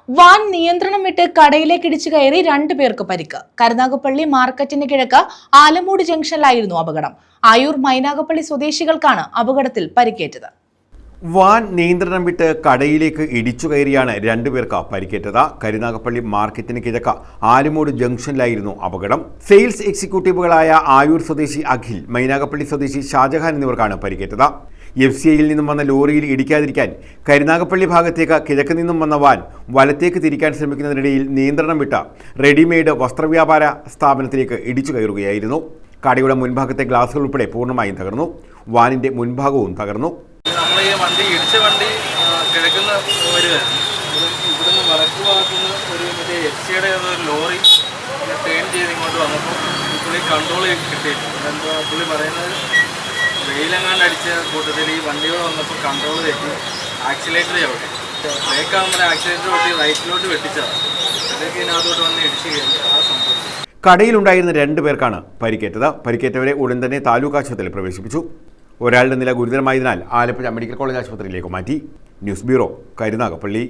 Van നിയന്ത്രണം വിട്ട് കടയിലേക്ക് ഇടിച്ചു കയറി 2 പേർക്ക് പരിക്ക്. കരുനാഗപ്പള്ളി മാർക്കറ്റിന് കിഴക്ക് ആലമൂട് ജംഗ്ഷനിലായിരുന്നു അപകടം. ആയൂർ മൈനാഗപ്പള്ളി സ്വദേശികൾക്കാണ് അപകടത്തിൽ പരിക്കേറ്റത്. വാൻ നിയന്ത്രണം വിട്ട് കടയിലേക്ക് ഇടിച്ചു കയറിയാണ് 2 പേർക്ക് പരിക്കേറ്റത്. കരുനാഗപ്പള്ളി മാർക്കറ്റിന് കിഴക്ക് ആലമൂട് ജംഗ്ഷനിലായിരുന്നു അപകടം. സെയിൽസ് എക്സിക്യൂട്ടീവുകളായ ആയൂർ സ്വദേശി അഖിൽ, മൈനാഗപ്പള്ളി സ്വദേശി ഷാജഹാൻ എന്നിവർക്കാണ് പരിക്കേറ്റത്. FCIയിൽ നിന്നും വന്ന ലോറിയിൽ ഇടിക്കാതിരിക്കാൻ കരുനാഗപ്പള്ളി ഭാഗത്തേക്ക് കിഴക്ക് നിന്നും വന്ന വാൻ വലത്തേക്ക് തിരിക്കാൻ ശ്രമിക്കുന്നതിനിടയിൽ നിയന്ത്രണം വിട്ട റെഡിമെയ്ഡ് വസ്ത്രവ്യാപാര സ്ഥാപനത്തിലേക്ക് ഇടിച്ചു കയറുകയായിരുന്നു. കടയുടെ മുൻഭാഗത്തെ ഗ്ലാസുകൾ ഉൾപ്പെടെ പൂർണ്ണമായും തകർന്നു. വാനിന്റെ മുൻഭാഗവും തകർന്നു. വണ്ടി കിഴക്കുന്ന ഇവിടുന്ന് വടക്ക് ഭാഗത്തുനിന്ന് ഒരു FCIയുടെ ഒരു ലോറി ടേൺ ചെയ്ത് ഇങ്ങോട്ട് വന്നപ്പോൾ പുള്ളി കൺട്രോൾ കിട്ടിയിട്ടുണ്ട്. എന്തോ പുള്ളി പറയുന്നത് വെയിലെങ്ങാണ്ട് അടിച്ച കൂട്ടത്തിൽ ഈ വണ്ടിയോട് വന്നപ്പോൾ കൺട്രോൾ തെറ്റി ആക്സിലേറ്റർ ചവിട്ടി. ബ്രേക്കാകുമ്പോൾ ആക്സിലേറ്റർ വെട്ടി റൈറ്റിലോട്ട് വെട്ടിച്ചതാണ്. ഇതൊക്കെ ഇതിനകത്തോട്ട് വന്ന് ഇടിച്ച് കയറി ആ സംഭവം. കടയിലുണ്ടായിരുന്ന 2 പേർക്കാണ് പരിക്കേറ്റത്. പരിക്കേറ്റവരെ ഉടൻ തന്നെ താലൂക്ക് ആശുപത്രിയിൽ പ്രവേശിപ്പിച്ചു. ഒരാളുടെ നില ഗുരുതരമായതിനാൽ ആലപ്പുഴ മെഡിക്കൽ കോളേജ് ആശുപത്രിയിലേക്ക് മാറ്റി. News bureau, Karunagappally.